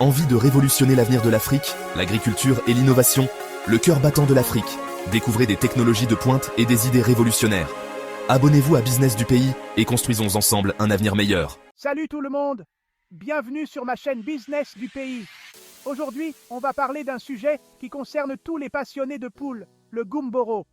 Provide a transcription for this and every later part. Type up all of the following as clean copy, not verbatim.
Envie de révolutionner l'avenir de l'Afrique, l'agriculture et l'innovation, le cœur battant de l'Afrique. Découvrez des technologies de pointe et des idées révolutionnaires. Abonnez-vous à Business du pays et construisons ensemble un avenir meilleur. Salut tout le monde, bienvenue sur ma chaîne Business du pays. Aujourd'hui, on va parler d'un sujet qui concerne tous les passionnés de poules, le gumboro.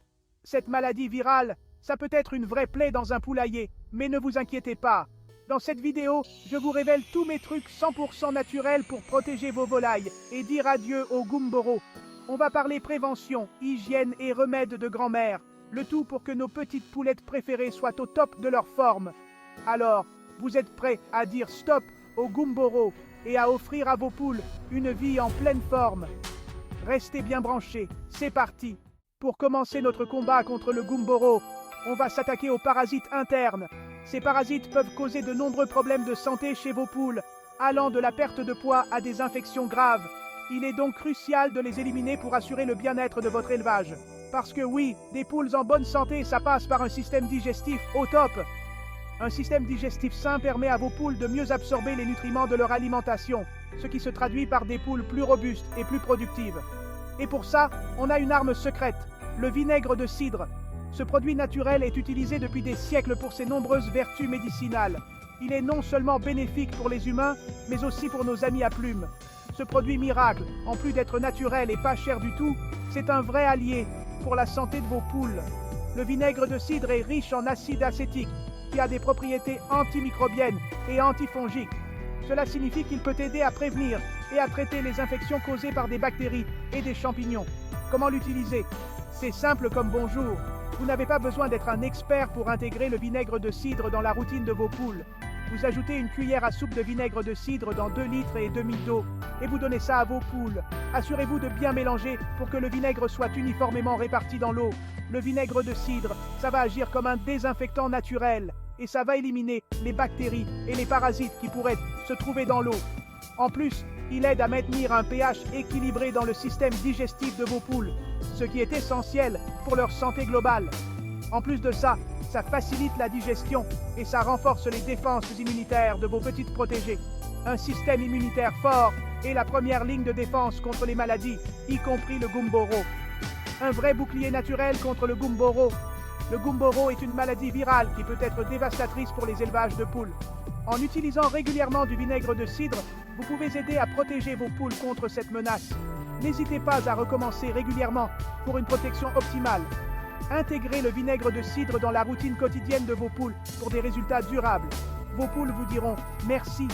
Cette maladie virale, ça peut être une vraie plaie dans un poulailler, mais ne vous inquiétez pas. Dans cette vidéo, je vous révèle tous mes trucs 100% naturels pour protéger vos volailles et dire adieu au gumboro. On va parler prévention, hygiène et remèdes de grand-mère, le tout pour que nos petites poulettes préférées soient au top de leur forme. Alors, vous êtes prêts à dire stop au gumboro et à offrir à vos poules une vie en pleine forme? Restez bien branchés, c'est parti. Pour commencer notre combat contre le gumboro, on va s'attaquer aux parasites internes. Ces parasites peuvent causer de nombreux problèmes de santé chez vos poules, allant de la perte de poids à des infections graves. Il est donc crucial de les éliminer pour assurer le bien-être de votre élevage. Parce que oui, des poules en bonne santé, ça passe par un système digestif au top. Un système digestif sain permet à vos poules de mieux absorber les nutriments de leur alimentation, ce qui se traduit par des poules plus robustes et plus productives. Et pour ça, on a une arme secrète, le vinaigre de cidre. Ce produit naturel est utilisé depuis des siècles pour ses nombreuses vertus médicinales. Il est non seulement bénéfique pour les humains, mais aussi pour nos amis à plumes. Ce produit miracle, en plus d'être naturel et pas cher du tout, c'est un vrai allié pour la santé de vos poules. Le vinaigre de cidre est riche en acide acétique, qui a des propriétés antimicrobiennes et antifongiques. Cela signifie qu'il peut aider à prévenir et à traiter les infections causées par des bactéries et des champignons. Comment l'utiliser? C'est simple comme bonjour. Vous n'avez pas besoin d'être un expert pour intégrer le vinaigre de cidre dans la routine de vos poules. Vous ajoutez une cuillère à soupe de vinaigre de cidre dans 2 litres et demi d'eau et vous donnez ça à vos poules. Assurez-vous de bien mélanger pour que le vinaigre soit uniformément réparti dans l'eau. Le vinaigre de cidre, ça va agir comme un désinfectant naturel et ça va éliminer les bactéries et les parasites qui pourraient se trouver dans l'eau. En plus, il aide à maintenir un pH équilibré dans le système digestif de vos poules, ce qui est essentiel pour leur santé globale. En plus de ça, ça facilite la digestion et ça renforce les défenses immunitaires de vos petites protégées. Un système immunitaire fort est la première ligne de défense contre les maladies, y compris le gumboro. Un vrai bouclier naturel contre le gumboro. Le gumboro est une maladie virale qui peut être dévastatrice pour les élevages de poules. En utilisant régulièrement du vinaigre de cidre, vous pouvez aider à protéger vos poules contre cette menace. N'hésitez pas à recommencer régulièrement pour une protection optimale. Intégrez le vinaigre de cidre dans la routine quotidienne de vos poules pour des résultats durables. Vos poules vous diront merci.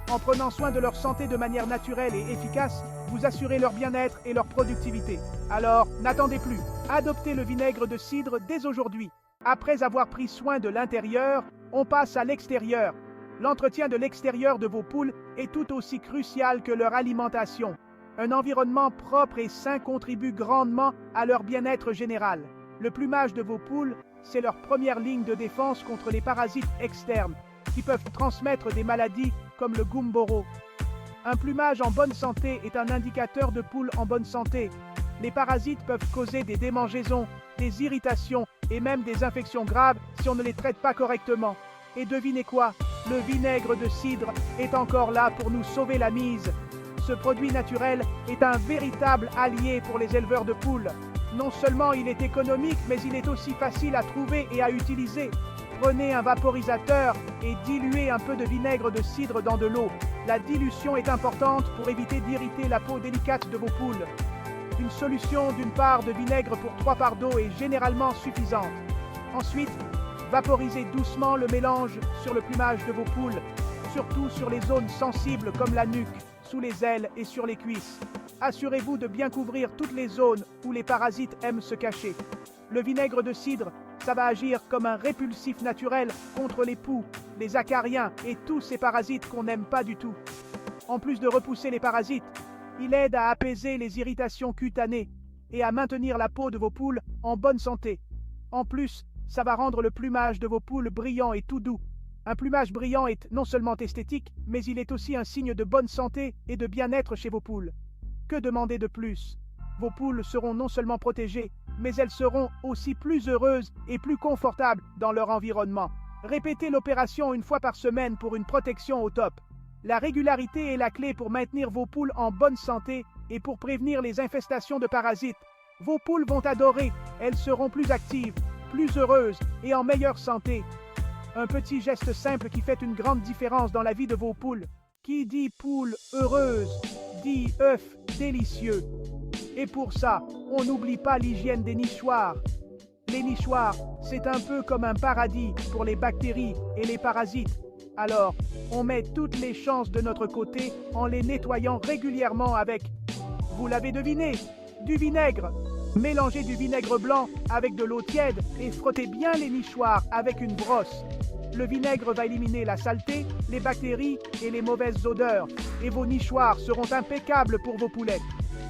En prenant soin de leur santé de manière naturelle et efficace, vous assurez leur bien-être et leur productivité. Alors, n'attendez plus. Adoptez le vinaigre de cidre dès aujourd'hui. Après avoir pris soin de l'intérieur, on passe à l'extérieur. L'entretien de l'extérieur de vos poules est tout aussi crucial que leur alimentation. Un environnement propre et sain contribue grandement à leur bien-être général. Le plumage de vos poules, c'est leur première ligne de défense contre les parasites externes, qui peuvent transmettre des maladies comme le gumboro. Un plumage en bonne santé est un indicateur de poules en bonne santé. Les parasites peuvent causer des démangeaisons, des irritations et même des infections graves si on ne les traite pas correctement. Et devinez quoi? Le vinaigre de cidre est encore là pour nous sauver la mise. Ce produit naturel est un véritable allié pour les éleveurs de poules. Non seulement il est économique, mais il est aussi facile à trouver et à utiliser. Prenez un vaporisateur et diluez un peu de vinaigre de cidre dans de l'eau. La dilution est importante pour éviter d'irriter la peau délicate de vos poules. Une solution d'une part de vinaigre pour 3 parts d'eau est généralement suffisante. Ensuite, vaporisez doucement le mélange sur le plumage de vos poules, surtout sur les zones sensibles comme la nuque, sous les ailes et sur les cuisses. Assurez-vous de bien couvrir toutes les zones où les parasites aiment se cacher. Le vinaigre de cidre, ça va agir comme un répulsif naturel contre les poux, les acariens et tous ces parasites qu'on n'aime pas du tout. En plus de repousser les parasites, il aide à apaiser les irritations cutanées et à maintenir la peau de vos poules en bonne santé. En plus, ça va rendre le plumage de vos poules brillant et tout doux. Un plumage brillant est non seulement esthétique, mais il est aussi un signe de bonne santé et de bien-être chez vos poules. Que demander de plus? Vos poules seront non seulement protégées, mais elles seront aussi plus heureuses et plus confortables dans leur environnement. Répétez l'opération une fois par semaine pour une protection au top. La régularité est la clé pour maintenir vos poules en bonne santé et pour prévenir les infestations de parasites. Vos poules vont adorer, elles seront plus actives, plus heureuses et en meilleure santé. Un petit geste simple qui fait une grande différence dans la vie de vos poules. Qui dit poule heureuse, dit œuf délicieux. Et pour ça, on n'oublie pas l'hygiène des nichoirs. Les nichoirs, c'est un peu comme un paradis pour les bactéries et les parasites. Alors, on met toutes les chances de notre côté en les nettoyant régulièrement avec, vous l'avez deviné, du vinaigre. Mélangez du vinaigre blanc avec de l'eau tiède et frottez bien les nichoirs avec une brosse. Le vinaigre va éliminer la saleté, les bactéries et les mauvaises odeurs, et vos nichoirs seront impeccables pour vos poulets.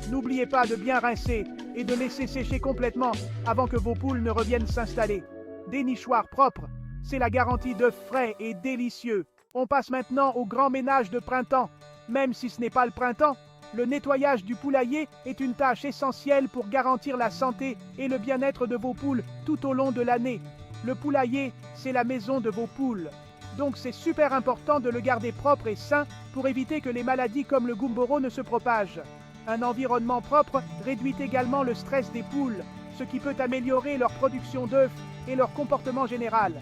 N'oubliez pas de bien rincer et de laisser sécher complètement avant que vos poules ne reviennent s'installer. Des nichoirs propres, c'est la garantie d'œufs frais et délicieux. On passe maintenant au grand ménage de printemps. Même si ce n'est pas le printemps, le nettoyage du poulailler est une tâche essentielle pour garantir la santé et le bien-être de vos poules tout au long de l'année. Le poulailler, c'est la maison de vos poules. Donc c'est super important de le garder propre et sain pour éviter que les maladies comme le gumboro ne se propagent. Un environnement propre réduit également le stress des poules, ce qui peut améliorer leur production d'œufs et leur comportement général.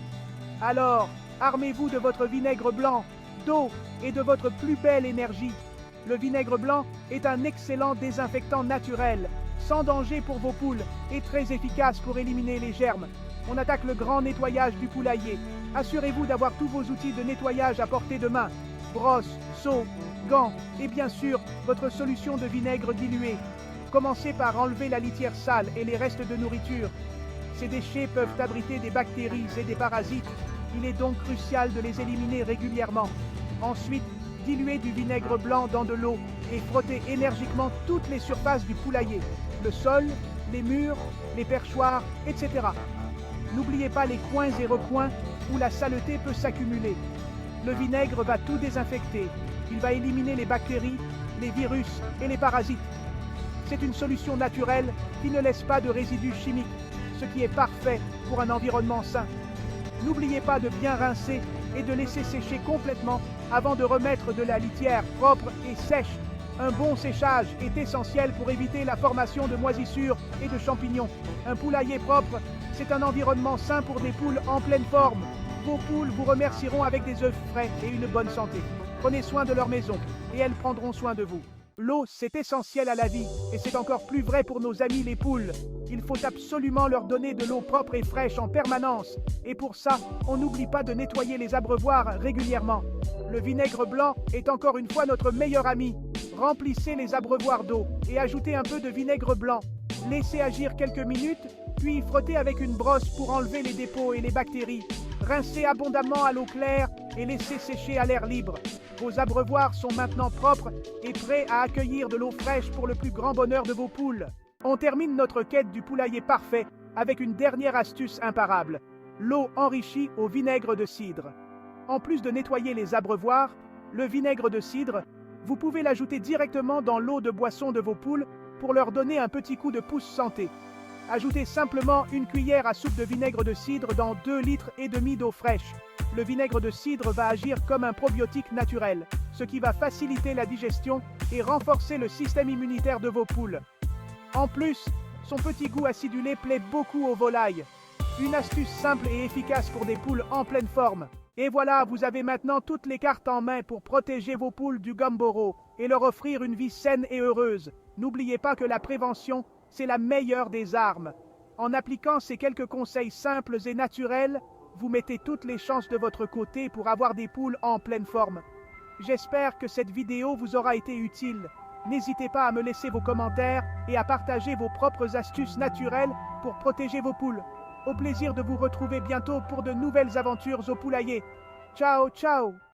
Alors, armez-vous de votre vinaigre blanc, d'eau et de votre plus belle énergie. Le vinaigre blanc est un excellent désinfectant naturel, sans danger pour vos poules et très efficace pour éliminer les germes. On attaque le grand nettoyage du poulailler. Assurez-vous d'avoir tous vos outils de nettoyage à portée de main. Brosse, seau, gants et bien sûr votre solution de vinaigre dilué. Commencez par enlever la litière sale et les restes de nourriture. Ces déchets peuvent abriter des bactéries et des parasites. Il est donc crucial de les éliminer régulièrement. Ensuite, diluez du vinaigre blanc dans de l'eau et frottez énergiquement toutes les surfaces du poulailler, le sol, les murs, les perchoirs, etc. N'oubliez pas les coins et recoins où la saleté peut s'accumuler. Le vinaigre va tout désinfecter. Il va éliminer les bactéries, les virus et les parasites. C'est une solution naturelle qui ne laisse pas de résidus chimiques, ce qui est parfait pour un environnement sain. N'oubliez pas de bien rincer et de laisser sécher complètement avant de remettre de la litière propre et sèche. Un bon séchage est essentiel pour éviter la formation de moisissures et de champignons. Un poulailler propre, c'est un environnement sain pour des poules en pleine forme. Vos poules vous remercieront avec des œufs frais et une bonne santé. Prenez soin de leur maison et elles prendront soin de vous. L'eau, c'est essentiel à la vie et c'est encore plus vrai pour nos amis les poules. Il faut absolument leur donner de l'eau propre et fraîche en permanence. Et pour ça, on n'oublie pas de nettoyer les abreuvoirs régulièrement. Le vinaigre blanc est encore une fois notre meilleur ami. Remplissez les abreuvoirs d'eau et ajoutez un peu de vinaigre blanc. Laissez agir quelques minutes, puis frottez avec une brosse pour enlever les dépôts et les bactéries. Rincez abondamment à l'eau claire et laissez sécher à l'air libre. Vos abreuvoirs sont maintenant propres et prêts à accueillir de l'eau fraîche pour le plus grand bonheur de vos poules. On termine notre quête du poulailler parfait avec une dernière astuce imparable, l'eau enrichie au vinaigre de cidre. En plus de nettoyer les abreuvoirs, le vinaigre de cidre, vous pouvez l'ajouter directement dans l'eau de boisson de vos poules pour leur donner un petit coup de pouce santé. Ajoutez simplement une cuillère à soupe de vinaigre de cidre dans 2,5 litres d'eau fraîche. Le vinaigre de cidre va agir comme un probiotique naturel, ce qui va faciliter la digestion et renforcer le système immunitaire de vos poules. En plus, son petit goût acidulé plaît beaucoup aux volailles. Une astuce simple et efficace pour des poules en pleine forme. Et voilà, vous avez maintenant toutes les cartes en main pour protéger vos poules du gumboro et leur offrir une vie saine et heureuse. N'oubliez pas que la prévention, c'est la meilleure des armes. En appliquant ces quelques conseils simples et naturels, vous mettez toutes les chances de votre côté pour avoir des poules en pleine forme. J'espère que cette vidéo vous aura été utile. N'hésitez pas à me laisser vos commentaires et à partager vos propres astuces naturelles pour protéger vos poules. Au plaisir de vous retrouver bientôt pour de nouvelles aventures au poulailler. Ciao, ciao!